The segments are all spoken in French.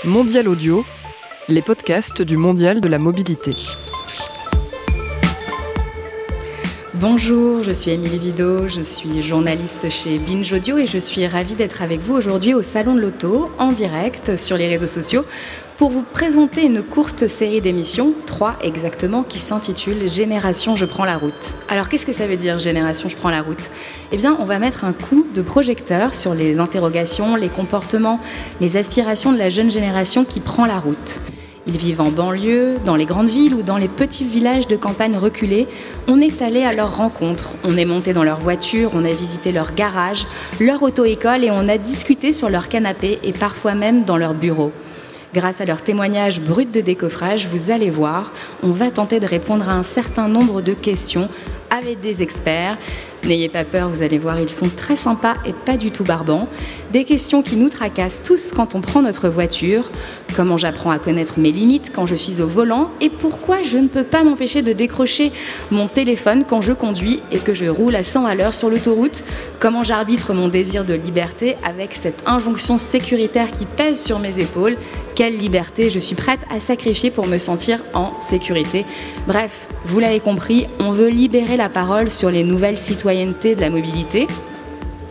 Mondial Audio, les podcasts du Mondial de la mobilité. Bonjour, je suis Émilie Vidot, je suis journaliste chez Binge Audio et je suis ravie d'être avec vous aujourd'hui au Salon de l'Auto, en direct sur les réseaux sociaux, pour vous présenter une courte série d'émissions, 3 exactement, qui s'intitule « Génération Je prends la route ». Alors qu'est-ce que ça veut dire « Génération Je prends la route » ? Eh bien, on va mettre un coup de projecteur sur les interrogations, les comportements, les aspirations de la jeune génération qui prend la route. Ils vivent en banlieue, dans les grandes villes ou dans les petits villages de campagne reculés. On est allé à leur rencontre, on est monté dans leur voiture, on a visité leur garage, leur auto-école et on a discuté sur leur canapé et parfois même dans leur bureau. Grâce à leurs témoignages bruts de décoffrage, vous allez voir, on va tenter de répondre à un certain nombre de questions avec des experts. N'ayez pas peur, vous allez voir, ils sont très sympas et pas du tout barbants. Des questions qui nous tracassent tous quand on prend notre voiture. Comment j'apprends à connaître mes limites quand je suis au volant et pourquoi je ne peux pas m'empêcher de décrocher mon téléphone quand je conduis et que je roule à 100 à l'heure sur l'autoroute. Comment j'arbitre mon désir de liberté avec cette injonction sécuritaire qui pèse sur mes épaules. Quelle liberté je suis prête à sacrifier pour me sentir en sécurité. Bref, vous l'avez compris, on veut libérer la parole sur les nouvelles citoyennetés de la mobilité.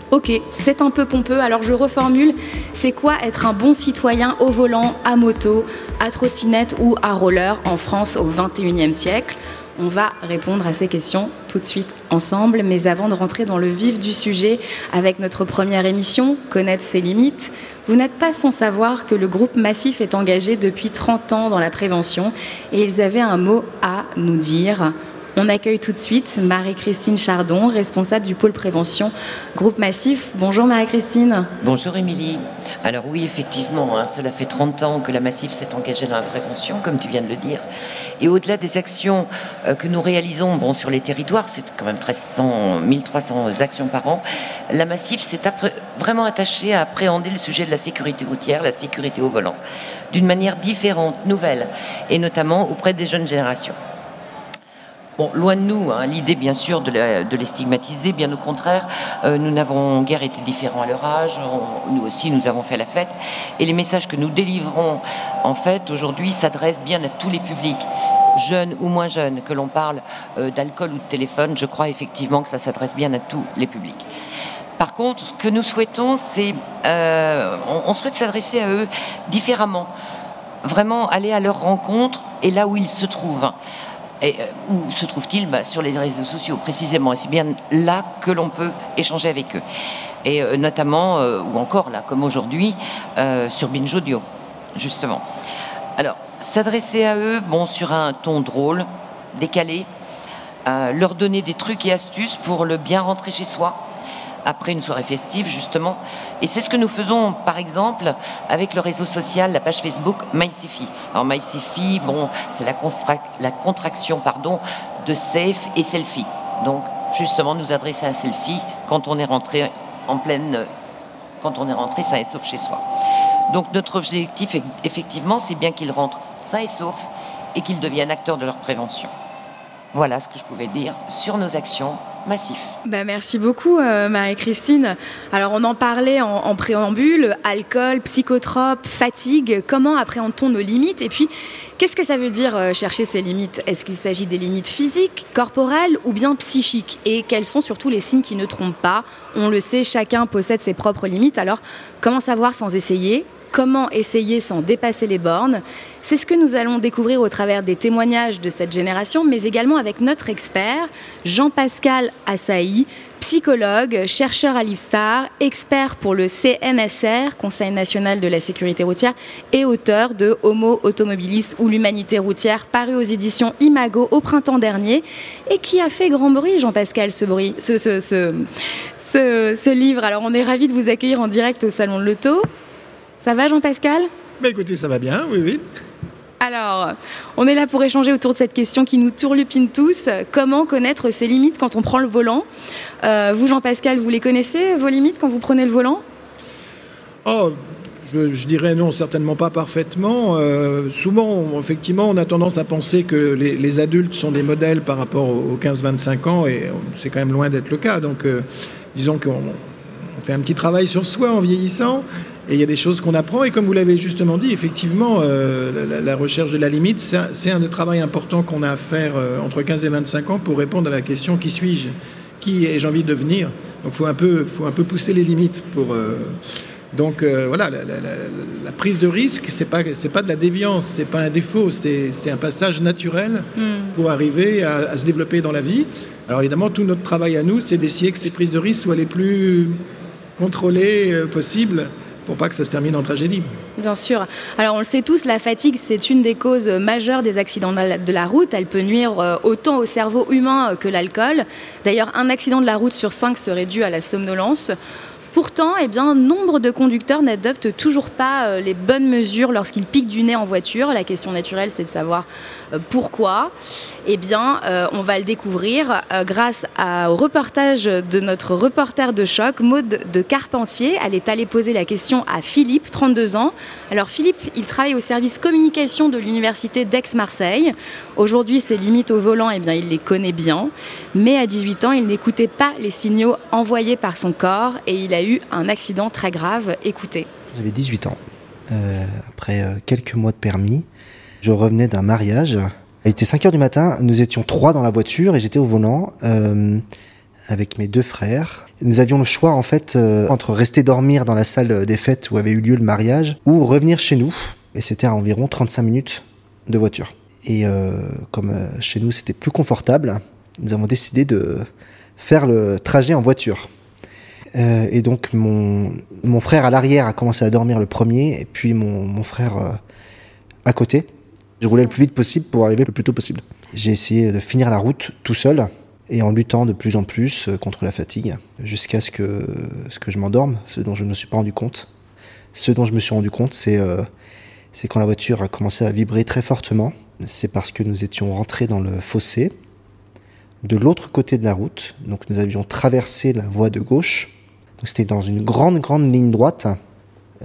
Ok, c'est un peu pompeux, alors je reformule. C'est quoi être un bon citoyen au volant, à moto, à trottinette ou à roller en France au XXIe siècle ? On va répondre à ces questions tout de suite ensemble, mais avant de rentrer dans le vif du sujet avec notre première émission, Connaître ses limites, vous n'êtes pas sans savoir que le groupe Massif est engagé depuis 30 ans dans la prévention et ils avaient un mot à nous dire. On accueille tout de suite Marie-Christine Chardon, responsable du pôle prévention Groupe Massif. Bonjour Marie-Christine. Bonjour Émilie. Alors oui, effectivement, cela fait 30 ans que la Massif s'est engagée dans la prévention, comme tu viens de le dire. Et au-delà des actions que nous réalisons sur les territoires, c'est quand même 1300 actions par an, la Massif s'est vraiment attachée à appréhender le sujet de la sécurité routière, la sécurité au volant, d'une manière différente, nouvelle, et notamment auprès des jeunes générations. Bon, loin de nous, l'idée bien sûr de les stigmatiser, bien au contraire, nous n'avons guère été différents à leur âge, nous aussi nous avons fait la fête, et les messages que nous délivrons en fait aujourd'hui s'adressent bien à tous les publics, jeunes ou moins jeunes, que l'on parle d'alcool ou de téléphone, je crois effectivement que ça s'adresse bien à tous les publics. Par contre, ce que nous souhaitons, c'est, on souhaite s'adresser à eux différemment, vraiment aller à leur rencontre et là où ils se trouvent. Et où se trouve-t-il ? Sur les réseaux sociaux, précisément. Et c'est bien là que l'on peut échanger avec eux. Et notamment, ou encore là, comme aujourd'hui, sur Binge Audio, justement. Alors, s'adresser à eux, sur un ton drôle, décalé, leur donner des trucs et astuces pour le bien rentrer chez soi, après une soirée festive, justement. Et c'est ce que nous faisons, par exemple, avec le réseau social, la page Facebook MySifi. Alors MySifi, c'est la contraction de safe et selfie. Donc, justement, nous adresser un selfie quand on est rentré sain et sauf chez soi. Donc, notre objectif, effectivement, c'est bien qu'ils rentrent sains et saufs et qu'ils deviennent acteurs de leur prévention. Voilà ce que je pouvais dire sur nos actions Massif. Merci beaucoup Marie-Christine. Alors on en parlait en préambule, alcool, psychotropes, fatigue, comment appréhende-t-on nos limites ? Et puis, qu'est-ce que ça veut dire chercher ses limites ? Est-ce qu'il s'agit des limites physiques, corporelles ou bien psychiques ? Et quels sont surtout les signes qui ne trompent pas ? On le sait, chacun possède ses propres limites, alors comment savoir sans essayer ? Comment essayer sans dépasser les bornes ? C'est ce que nous allons découvrir au travers des témoignages de cette génération, mais également avec notre expert, Jean-Pascal Assaï, psychologue, chercheur à l'IFSTAR, expert pour le CNSR, Conseil national de la sécurité routière, et auteur de Homo Automobilis ou l'humanité routière, paru aux éditions Imago au printemps dernier, et qui a fait grand bruit, Jean-Pascal, ce livre. Alors on est ravis de vous accueillir en direct au Salon de l'Auto. Ça va Jean-Pascal ? Écoutez, ça va bien, oui. Alors, on est là pour échanger autour de cette question qui nous turlupine tous. Comment connaître ses limites quand on prend le volant ? Vous, Jean-Pascal, vous les connaissez, vos limites, quand vous prenez le volant ? Je dirais non, certainement pas parfaitement. Souvent, effectivement, on a tendance à penser que les adultes sont des modèles par rapport aux 15-25 ans, et c'est quand même loin d'être le cas. Donc, disons qu'on fait un petit travail sur soi en vieillissant. Et il y a des choses qu'on apprend. Et comme vous l'avez justement dit, effectivement, la recherche de la limite, c'est un des travaux importants qu'on a à faire entre 15 et 25 ans pour répondre à la question « Qui suis-je ? Qui ai-je envie de devenir ?» Donc, faut un peu pousser les limites pour... Donc voilà, la prise de risque, c'est pas de la déviance, c'est pas un défaut, c'est un passage naturel pour arriver à se développer dans la vie. Alors évidemment, tout notre travail à nous, c'est d'essayer que ces prises de risque soient les plus contrôlées possibles pour pas que ça se termine en tragédie. Bien sûr. Alors on le sait tous, la fatigue, c'est une des causes majeures des accidents de la route. Elle peut nuire autant au cerveau humain que l'alcool. D'ailleurs, un accident de la route sur 5 serait dû à la somnolence. Pourtant, nombre de conducteurs n'adoptent toujours pas les bonnes mesures lorsqu'ils piquent du nez en voiture. La question naturelle, c'est de savoir pourquoi. On va le découvrir grâce au reportage de notre reporter de choc, Maude de Carpentier. Elle est allée poser la question à Philippe, 32 ans. Alors Philippe, il travaille au service communication de l'université d'Aix-Marseille. Aujourd'hui, ses limites au volant, il les connaît bien. Mais à 18 ans, il n'écoutait pas les signaux envoyés par son corps et il a eu un accident très grave. Écoutez. J'avais 18 ans. Après quelques mois de permis, je revenais d'un mariage. Il était 5h du matin, nous étions 3 dans la voiture et j'étais au volant avec mes 2 frères. Nous avions le choix en fait entre rester dormir dans la salle des fêtes où avait eu lieu le mariage ou revenir chez nous. Et c'était à environ 35 minutes de voiture. Et comme chez nous c'était plus confortable, nous avons décidé de faire le trajet en voiture. Et donc mon frère à l'arrière a commencé à dormir le premier et puis mon frère à côté. Je roulais le plus vite possible pour arriver le plus tôt possible. J'ai essayé de finir la route tout seul et en luttant de plus en plus contre la fatigue jusqu'à ce que je m'endorme, ce dont je ne me suis pas rendu compte. Ce dont je me suis rendu compte, c'est quand la voiture a commencé à vibrer très fortement. C'est parce que nous étions rentrés dans le fossé de l'autre côté de la route. Donc nous avions traversé la voie de gauche. Donc c'était dans une grande ligne droite,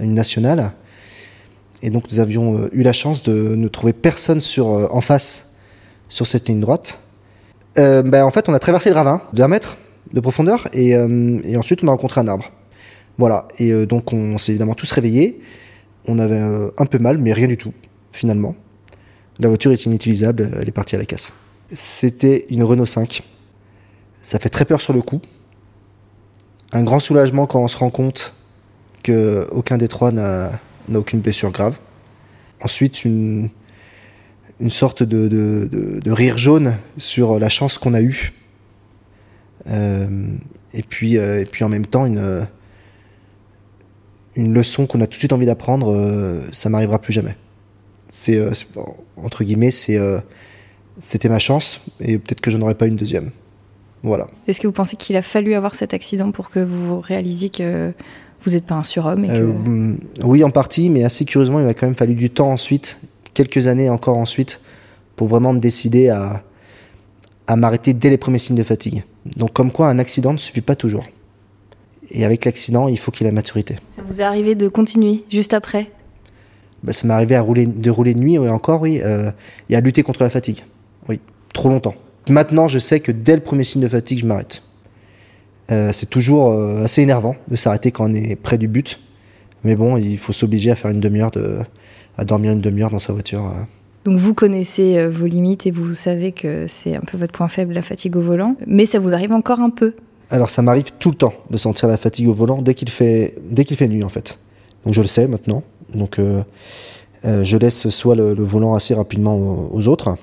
une nationale. Et donc nous avions eu la chance de ne trouver personne en face sur cette ligne droite. En fait, on a traversé le ravin d'1 mètre de profondeur et ensuite on a rencontré un arbre. Voilà, et donc on s'est évidemment tous réveillés. On avait un peu mal, mais rien du tout, finalement. La voiture est inutilisable, elle est partie à la casse. C'était une Renault 5. Ça fait très peur sur le coup. Un grand soulagement quand on se rend compte qu'aucun des 3 n'a aucune blessure grave. Ensuite, une sorte de rire jaune sur la chance qu'on a eue. Et puis en même temps, une leçon qu'on a tout de suite envie d'apprendre, ça m'arrivera plus jamais. Entre guillemets, c'était ma chance et peut-être que je n'aurais pas une deuxième. Voilà. Est-ce que vous pensez qu'il a fallu avoir cet accident pour que vous réalisiez que vous n'êtes pas un surhomme Oui, en partie, mais assez curieusement, il m'a quand même fallu du temps ensuite, quelques années encore ensuite, pour vraiment me décider à m'arrêter dès les premiers signes de fatigue. Donc comme quoi, un accident ne suffit pas toujours. Et avec l'accident, il faut qu'il y ait la maturité. Ça vous est arrivé de continuer juste après ? Ça m'est arrivé de rouler de nuit, et encore, oui, et à lutter contre la fatigue. Oui, trop longtemps. Maintenant, je sais que dès le premier signe de fatigue, je m'arrête. C'est toujours assez énervant de s'arrêter quand on est près du but. Mais bon, il faut s'obliger à faire à dormir une demi-heure dans sa voiture. Donc vous connaissez vos limites et vous savez que c'est un peu votre point faible, la fatigue au volant. Mais ça vous arrive encore un peu ? Alors ça m'arrive tout le temps de sentir la fatigue au volant dès qu'il fait nuit en fait. Donc je le sais maintenant. Donc je laisse soit le volant assez rapidement aux autres,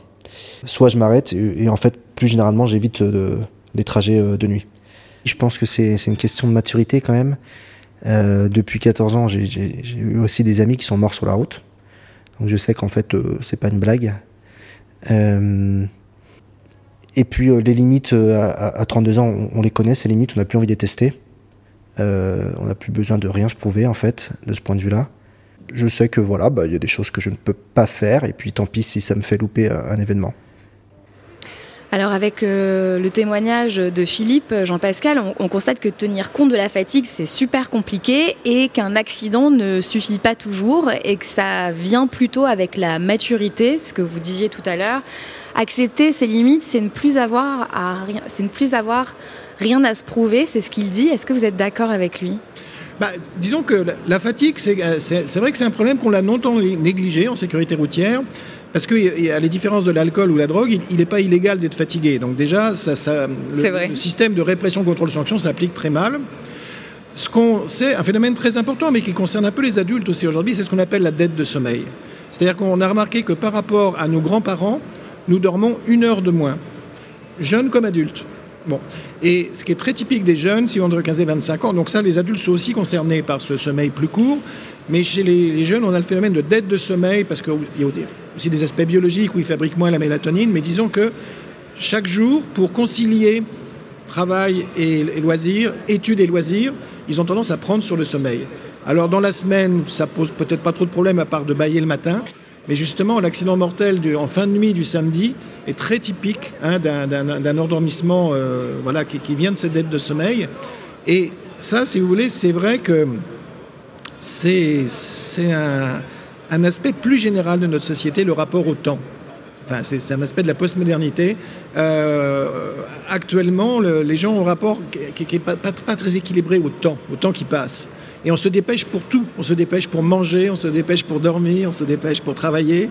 soit je m'arrête et en fait plus généralement j'évite les trajets de nuit. Je pense que c'est une question de maturité quand même. Depuis 14 ans, j'ai eu aussi des amis qui sont morts sur la route. Donc je sais qu'en fait, c'est pas une blague. Et puis les limites, à 32 ans, on les connaît, ces limites, on n'a plus envie de les tester. On n'a plus besoin de rien se prouver, en fait, de ce point de vue-là. Je sais que voilà, y a des choses que je ne peux pas faire, et puis tant pis si ça me fait louper un événement. Alors avec le témoignage de Philippe, Jean-Pascal, on constate que tenir compte de la fatigue, c'est super compliqué et qu'un accident ne suffit pas toujours et que ça vient plutôt avec la maturité, ce que vous disiez tout à l'heure. Accepter ses limites, c'est ne plus avoir rien à se prouver, c'est ce qu'il dit. Est-ce que vous êtes d'accord avec lui ? Disons que la fatigue, c'est vrai que c'est un problème qu'on a longtemps négligé en sécurité routière, parce que à la différence de l'alcool ou la drogue, il n'est pas illégal d'être fatigué. Donc déjà, le système de répression-contrôle-sanction s'applique très mal. C'est un phénomène très important, mais qui concerne un peu les adultes aussi aujourd'hui, c'est ce qu'on appelle la dette de sommeil. C'est-à-dire qu'on a remarqué que par rapport à nos grands-parents, nous dormons 1 heure de moins, jeunes comme adultes. Bon. Et ce qui est très typique des jeunes, si on entre 15 et 25 ans, donc ça, les adultes sont aussi concernés par ce sommeil plus court, mais chez les jeunes, on a le phénomène de dette de sommeil, parce qu'il y a aussi des aspects biologiques où ils fabriquent moins la mélatonine, mais disons que chaque jour, pour concilier travail et loisirs, études et loisirs, ils ont tendance à prendre sur le sommeil. Alors dans la semaine, ça pose peut-être pas trop de problème à part de bâiller le matin, mais justement l'accident mortel en fin de nuit du samedi est très typique d'un endormissement qui vient de cette dette de sommeil. Et ça, si vous voulez, c'est vrai que c'est un aspect plus général de notre société, le rapport au temps. Enfin, c'est un aspect de la postmodernité. Actuellement, les gens ont un rapport qui n'est pas très équilibré au temps qui passe. Et on se dépêche pour tout. On se dépêche pour manger, on se dépêche pour dormir, on se dépêche pour travailler.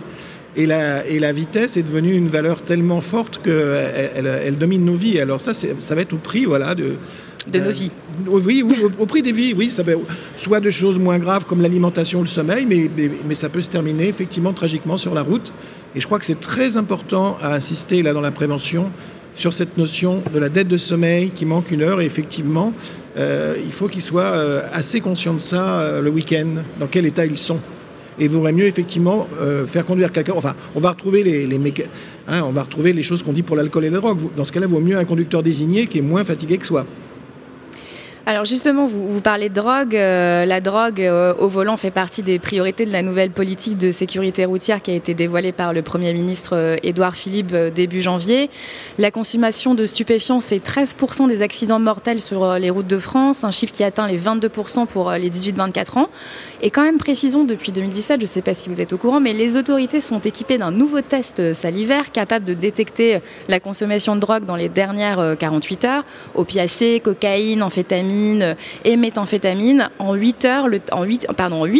Et la vitesse est devenue une valeur tellement forte qu'elle domine nos vies. Alors ça va être au prix de nos vies. Oui, au prix des vies, oui. Ça va, soit de choses moins graves comme l'alimentation ou le sommeil, mais ça peut se terminer effectivement tragiquement sur la route. Et je crois que c'est très important à insister là dans la prévention sur cette notion de la dette de sommeil qui manque 1 heure. Et effectivement, il faut qu'ils soient assez conscients de ça le week-end, dans quel état ils sont. Et il vaudrait mieux effectivement faire conduire quelqu'un. Enfin, on va retrouver les choses qu'on dit pour l'alcool et la drogue. Dans ce cas-là, il vaut mieux un conducteur désigné qui est moins fatigué que soi. Alors justement, vous parlez de drogue. La drogue au volant fait partie des priorités de la nouvelle politique de sécurité routière qui a été dévoilée par le Premier ministre Édouard Philippe début janvier. La consommation de stupéfiants, c'est 13% des accidents mortels sur les routes de France, un chiffre qui atteint les 22% pour les 18-24 ans. Et quand même, précisons, depuis 2017, je ne sais pas si vous êtes au courant, mais les autorités sont équipées d'un nouveau test salivaire capable de détecter la consommation de drogue dans les dernières 48 heures. Opiacés, cocaïne, amphétamine et méthamphétamine. En 8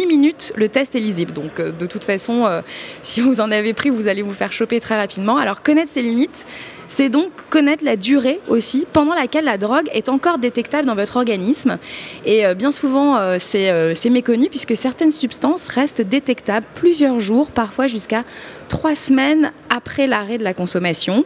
minutes, le test est lisible. Donc, de toute façon, si vous en avez pris, vous allez vous faire choper très rapidement. Alors, connaître ses limites, c'est donc connaître la durée aussi pendant laquelle la drogue est encore détectable dans votre organisme. Et bien souvent, c'est méconnu puisque certaines substances restent détectables plusieurs jours, parfois jusqu'à 3 semaines après l'arrêt de la consommation.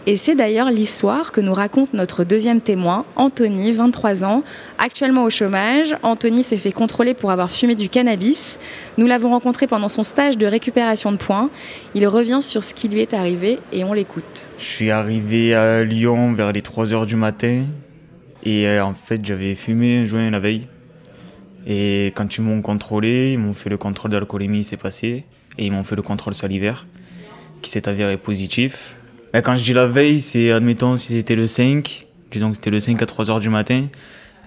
Et c'est d'ailleurs l'histoire que nous raconte notre deuxième témoin, Anthony, 23 ans, actuellement au chômage. Anthony s'est fait contrôler pour avoir fumé du cannabis. Nous l'avons rencontré pendant son stage de récupération de points. Il revient sur ce qui lui est arrivé et on l'écoute. Je suis arrivé à Lyon vers les 3h du matin et en fait j'avais fumé un joint la veille. Et quand ils m'ont contrôlé, ils m'ont fait le contrôle d'alcoolémie, c'est passé. Et ils m'ont fait le contrôle salivaire qui s'est avéré positif. Et quand je dis la veille, c'est, admettons, si c'était le 5, disons que c'était le 5 à 3h du matin,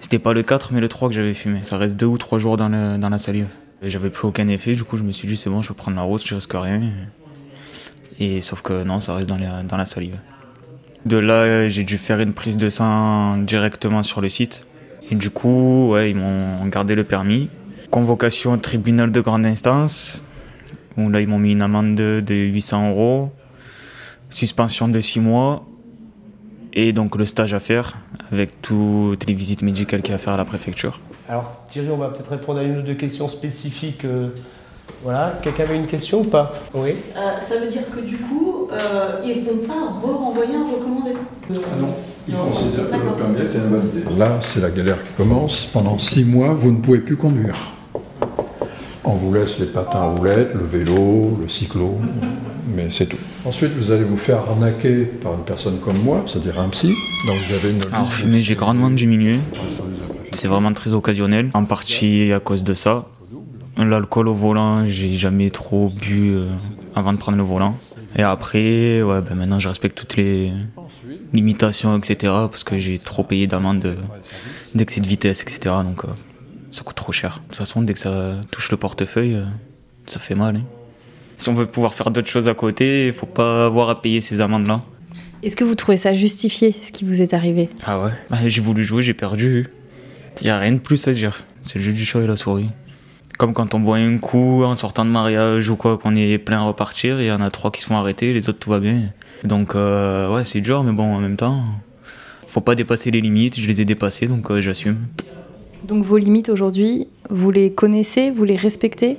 c'était pas le 4 mais le 3 que j'avais fumé. Ça reste 2 ou 3 jours dans la salive. Et j'avais plus aucun effet, du coup je me suis dit c'est bon, je peux prendre la route, je risque rien. Et sauf que non, ça reste dans la salive. De là, j'ai dû faire une prise de sang directement sur le site. Et du coup, ils m'ont gardé le permis. Convocation au tribunal de grande instance, où là ils m'ont mis une amende de 800 €, suspension de 6 mois, et donc le stage à faire, avec toutes les visites médicales qu'il y a à faire à la préfecture. Alors Thierry, on va peut-être répondre à une ou deux questions spécifiques. Voilà, quelqu'un avait une question ou pas? Oui. Ça veut dire que du coup, ils ne vont pas renvoyer un recommandé? Ah non, ils considèrent que le permis est invalidé. Là, c'est la galère qui commence. Pendant 6 mois, vous ne pouvez plus conduire. On vous laisse les patins à roulettes, le vélo, le cyclo, mais c'est tout. Ensuite, vous allez vous faire arnaquer par une personne comme moi, c'est-à-dire un psy. Donc vous avez une liste. Alors fumer, j'ai grandement diminué. C'est vraiment très occasionnel, en partie à cause de ça. L'alcool au volant, j'ai jamais trop bu avant de prendre le volant. Et après, maintenant je respecte toutes les limitations, etc. Parce que j'ai trop payé d'amende d'excès de vitesse, etc. Donc ça coûte trop cher. De toute façon, dès que ça touche le portefeuille, ça fait mal. Hein. Si on veut pouvoir faire d'autres choses à côté, il faut pas avoir à payer ces amendes-là. Est-ce que vous trouvez ça justifié, ce qui vous est arrivé? Ah ouais, j'ai voulu jouer, j'ai perdu. Il n'y a rien de plus à dire. C'est le jeu du chat et la souris. Comme quand on boit un coup en sortant de mariage ou quoi, qu'on est plein à repartir, il y en a 3 qui se font arrêter, les autres tout va bien. Donc ouais, c'est dur, mais bon, en même temps, faut pas dépasser les limites, je les ai dépassées, donc j'assume. Donc vos limites aujourd'hui, vous les connaissez, vous les respectez ?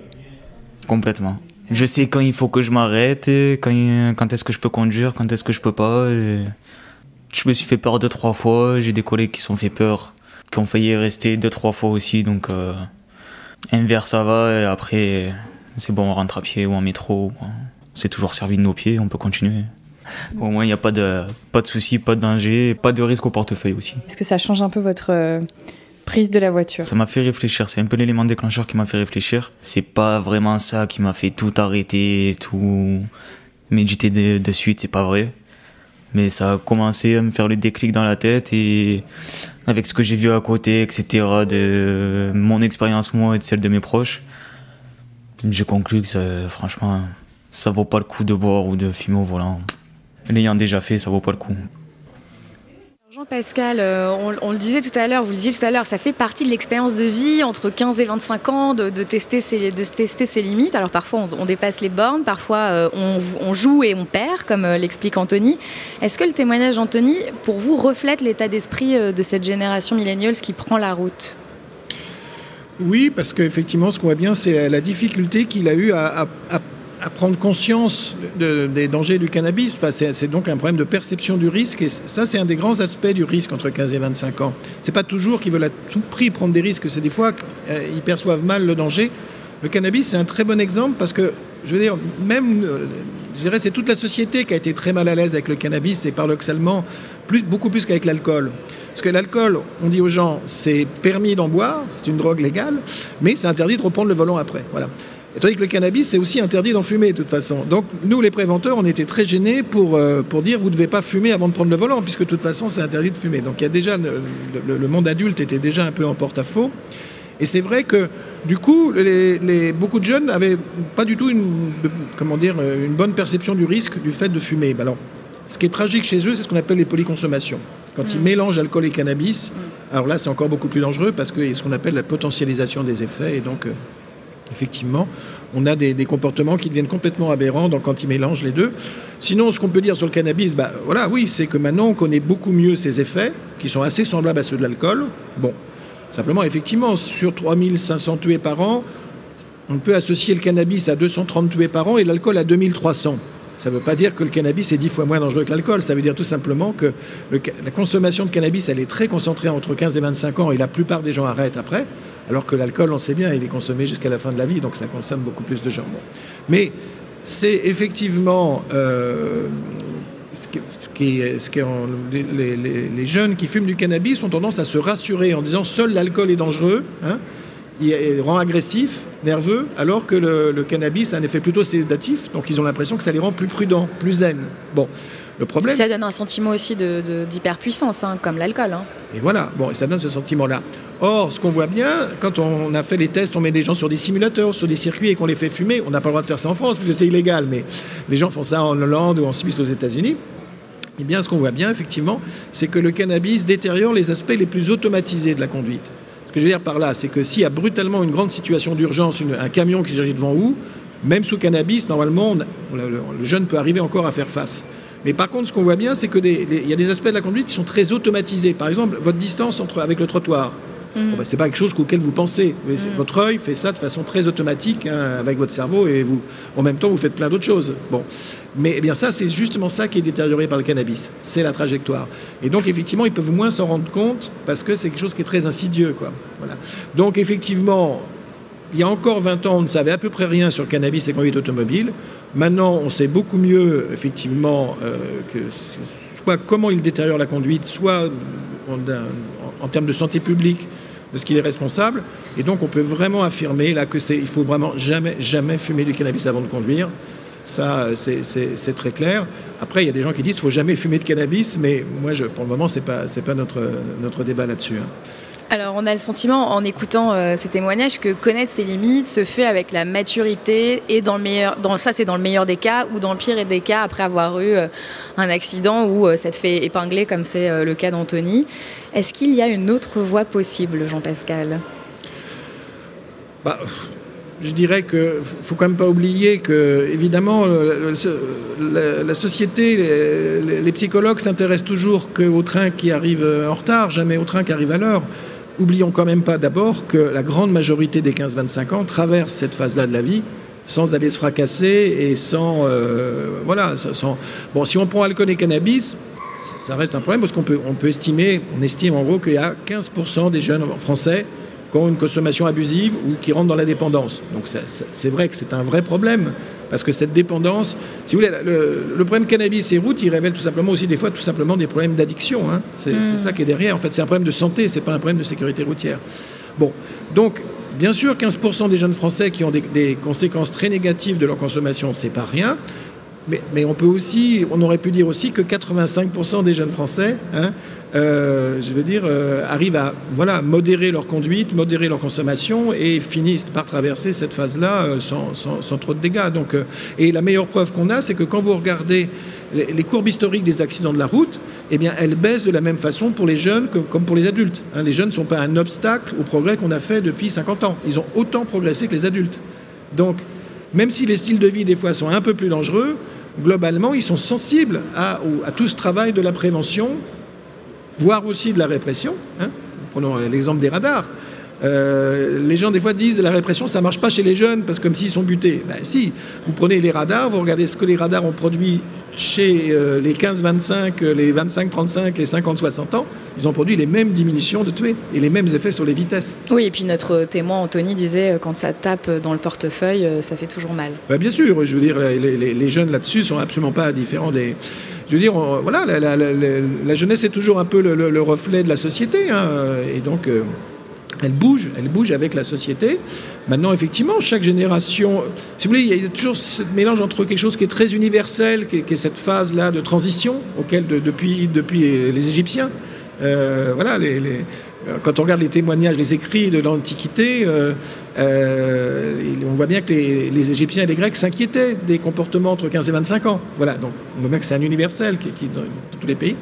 Complètement. Je sais quand il faut que je m'arrête, quand est-ce que je peux conduire, quand est-ce que je peux pas. Je me suis fait peur 2-3 fois, j'ai des collègues qui se sont fait peur, qui ont failli rester 2-3 fois aussi, donc un verre ça va, et après c'est bon, on rentre à pied ou en métro. C'est toujours servi de nos pieds, on peut continuer. Au moins il n'y a pas de soucis, pas de danger, pas de risque au portefeuille aussi. Est-ce que ça change un peu votre prise de la voiture ? Ça m'a fait réfléchir, c'est un peu l'élément déclencheur qui m'a fait réfléchir. C'est pas vraiment ça qui m'a fait tout arrêter, tout méditer de suite, c'est pas vrai. Mais ça a commencé à me faire le déclic dans la tête et avec ce que j'ai vu à côté, etc., de mon expérience moi et de celle de mes proches, j'ai conclu que franchement, ça vaut pas le coup de boire ou de fumer au volant. L'ayant déjà fait, ça vaut pas le coup. Jean-Pascal, on le disait tout à l'heure, vous le disiez tout à l'heure, ça fait partie de l'expérience de vie entre 15 et 25 ans de tester ses limites. Alors parfois on dépasse les bornes, parfois on joue et on perd, comme l'explique Anthony. Est-ce que le témoignage d'Anthony, pour vous, reflète l'état d'esprit de cette génération millennials qui prend la route ? Oui, parce qu'effectivement, ce qu'on voit bien, c'est la difficulté qu'il a eu à prendre conscience des dangers du cannabis. Enfin, c'est donc un problème de perception du risque, et ça, c'est un des grands aspects du risque entre 15 et 25 ans. C'est pas toujours qu'ils veulent à tout prix prendre des risques, c'est des fois qu'ils perçoivent mal le danger. Le cannabis, c'est un très bon exemple parce que, je veux dire, même, je dirais, c'est toute la société qui a été très mal à l'aise avec le cannabis, et paradoxalement, beaucoup plus qu'avec l'alcool. Parce que l'alcool, on dit aux gens, c'est permis d'en boire, c'est une drogue légale, mais c'est interdit de reprendre le volant après. Voilà. Et tandis que le cannabis, c'est aussi interdit d'en fumer de toute façon. Donc nous, les préventeurs, on était très gênés pour dire vous ne devez pas fumer avant de prendre le volant, puisque de toute façon, c'est interdit de fumer. Donc il y a déjà le monde adulte était déjà un peu en porte-à-faux. Et c'est vrai que du coup, beaucoup de jeunes n'avaient pas du tout une bonne perception du risque du fait de fumer. Alors, ce qui est tragique chez eux, c'est ce qu'on appelle les polyconsommations. Quand ils mélangent alcool et cannabis, alors là, c'est encore beaucoup plus dangereux parce qu'il y a ce qu'on appelle la potentialisation des effets. Et donc, effectivement, on a des comportements qui deviennent complètement aberrants quand ils mélangent les deux. Sinon, ce qu'on peut dire sur le cannabis, oui, c'est que maintenant, on connaît beaucoup mieux ses effets, qui sont assez semblables à ceux de l'alcool. Bon, simplement, effectivement, sur 3500 tués par an, on peut associer le cannabis à 230 tués par an et l'alcool à 2300. Ça ne veut pas dire que le cannabis est 10 fois moins dangereux que l'alcool. Ça veut dire tout simplement que la consommation de cannabis, elle est très concentrée entre 15 et 25 ans et la plupart des gens arrêtent après. Alors que l'alcool, on sait bien, il est consommé jusqu'à la fin de la vie, donc ça concerne beaucoup plus de gens. Bon. Mais c'est effectivement les jeunes qui fument du cannabis ont tendance à se rassurer en disant seul l'alcool est dangereux, il rend agressif, nerveux, alors que le cannabis a un effet plutôt sédatif, donc ils ont l'impression que ça les rend plus prudents, plus zen. Bon. Le problème, ça donne un sentiment aussi d'hyperpuissance, comme l'alcool. Et voilà, et ça donne ce sentiment-là. Or, ce qu'on voit bien, quand on a fait les tests, on met des gens sur des simulateurs, sur des circuits et qu'on les fait fumer, on n'a pas le droit de faire ça en France, parce que c'est illégal, mais les gens font ça en Hollande ou en Suisse, aux États-Unis. Eh bien, ce qu'on voit bien, effectivement, c'est que le cannabis détériore les aspects les plus automatisés de la conduite. Ce que je veux dire par là, c'est que s'il y a brutalement une grande situation d'urgence, un camion qui surgit devant vous, même sous cannabis, normalement, le jeune peut arriver encore à faire face. Mais par contre, ce qu'on voit bien, c'est qu'il y a des aspects de la conduite qui sont très automatisés. Par exemple, votre distance avec le trottoir. C'est pas quelque chose auquel vous pensez. Votre œil fait ça de façon très automatique avec votre cerveau et en même temps, vous faites plein d'autres choses. Mais bien ça, c'est justement ça qui est détérioré par le cannabis. C'est la trajectoire. Et donc, effectivement, ils peuvent moins s'en rendre compte parce que c'est quelque chose qui est très insidieux, quoi. Voilà. Donc, effectivement, il y a encore 20 ans, on ne savait à peu près rien sur le cannabis et conduite automobile. Maintenant, on sait beaucoup mieux, effectivement, soit comment il détériore la conduite, soit en termes de santé publique, de ce qu'il est responsable. Et donc, on peut vraiment affirmer là il faut vraiment jamais fumer du cannabis avant de conduire. Ça, c'est très clair. Après, il y a des gens qui disent qu'il ne faut jamais fumer de cannabis, mais moi, pour le moment, c'est pas notre débat là-dessus. Alors, on a le sentiment, en écoutant ces témoignages, que connaître ses limites se fait avec la maturité et ça, c'est dans le meilleur des cas, ou dans le pire des cas, après avoir eu un accident où ça te fait épingler, comme c'est le cas d'Anthony. Est-ce qu'il y a une autre voie possible, Jean-Pascal ? Je dirais qu'il ne faut quand même pas oublier que, évidemment, la société, les psychologues s'intéressent toujours qu'au train qui arrive en retard, jamais au train qui arrive à l'heure. Oublions quand même pas d'abord que la grande majorité des 15-25 ans traversent cette phase-là de la vie sans aller se fracasser et sans... Bon, si on prend alcool et cannabis, ça reste un problème parce qu'on estime en gros qu'il y a 15% des jeunes français qui ont une consommation abusive ou qui rentrent dans la dépendance. Donc c'est vrai que c'est un vrai problème, parce que cette dépendance, si vous voulez, le problème cannabis et route, il révèle tout simplement aussi des fois tout simplement des problèmes d'addiction. Hein. C'est ça qui est derrière. En fait, c'est un problème de santé, c'est pas un problème de sécurité routière. Bon, donc bien sûr, 15% des jeunes Français qui ont des conséquences très négatives de leur consommation, c'est pas rien. Mais on aurait pu dire aussi que 85% des jeunes Français, arrivent à modérer leur conduite, modérer leur consommation et finissent par traverser cette phase-là sans trop de dégâts. Donc, et la meilleure preuve qu'on a, c'est que quand vous regardez les courbes historiques des accidents de la route, eh bien, elles baissent de la même façon pour les jeunes comme pour les adultes. Les jeunes ne sont pas un obstacle au progrès qu'on a fait depuis 50 ans. Ils ont autant progressé que les adultes. Donc, même si les styles de vie, des fois, sont un peu plus dangereux, globalement, ils sont sensibles à tout ce travail de la prévention, voire aussi de la répression. Prenons l'exemple des radars. Les gens, des fois, disent la répression, ça ne marche pas chez les jeunes, parce que comme s'ils sont butés. Ben si, vous prenez les radars, vous regardez ce que les radars ont produit chez les 15-25, les 25-35, les 50-60 ans, ils ont produit les mêmes diminutions de tués et les mêmes effets sur les vitesses. Oui, et puis notre témoin Anthony disait quand ça tape dans le portefeuille, ça fait toujours mal. Ben bien sûr, je veux dire, les jeunes là-dessus sont absolument pas différents des... Je veux dire, la jeunesse est toujours un peu le reflet de la société, et donc... Elle bouge avec la société. Maintenant, effectivement, chaque génération... Si vous voulez, il y a toujours ce mélange entre quelque chose qui est très universel, qui est cette phase-là de transition, auquel depuis les Égyptiens, quand on regarde les témoignages, les écrits de l'Antiquité, on voit bien que les Égyptiens et les Grecs s'inquiétaient des comportements entre 15 et 25 ans. Voilà, donc on voit bien que c'est un universel qui dans tous les pays.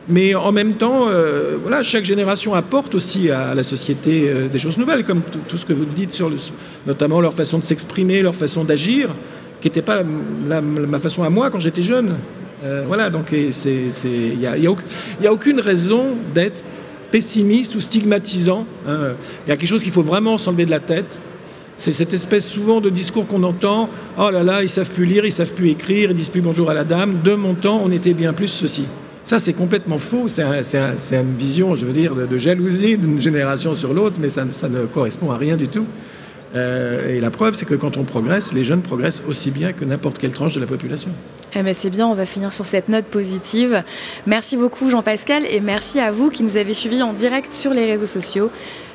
Mais en même temps, chaque génération apporte aussi à la société des choses nouvelles, comme tout ce que vous dites sur notamment leur façon de s'exprimer, leur façon d'agir, qui n'était pas ma façon à moi quand j'étais jeune. Donc il y a aucune raison d'être pessimiste ou stigmatisant. Il y a quelque chose qu'il faut vraiment s'enlever de la tête. C'est cette espèce souvent de discours qu'on entend. Oh là là, ils savent plus lire, ils savent plus écrire, ils disent plus bonjour à la dame. De mon temps, on était bien plus ceci. Ça, c'est complètement faux. C'est une vision, je veux dire, de jalousie d'une génération sur l'autre, mais ça ne correspond à rien du tout. Et la preuve, c'est que quand on progresse, les jeunes progressent aussi bien que n'importe quelle tranche de la population. C'est bien, on va finir sur cette note positive. Merci beaucoup Jean-Pascal et merci à vous qui nous avez suivis en direct sur les réseaux sociaux.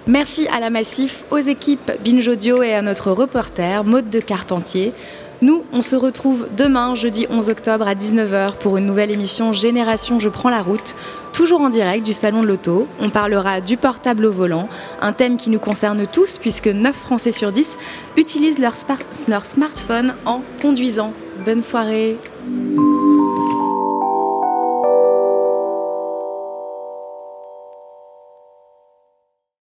Merci à la Massif, aux équipes Binge Audio et à notre reporter Maude de Carpentier. Nous, on se retrouve demain, jeudi 11 octobre à 19h pour une nouvelle émission Génération Je prends la route, toujours en direct du Salon de l'Auto. On parlera du portable au volant, un thème qui nous concerne tous puisque 9 Français sur 10 utilisent leur smartphone en conduisant. Bonne soirée.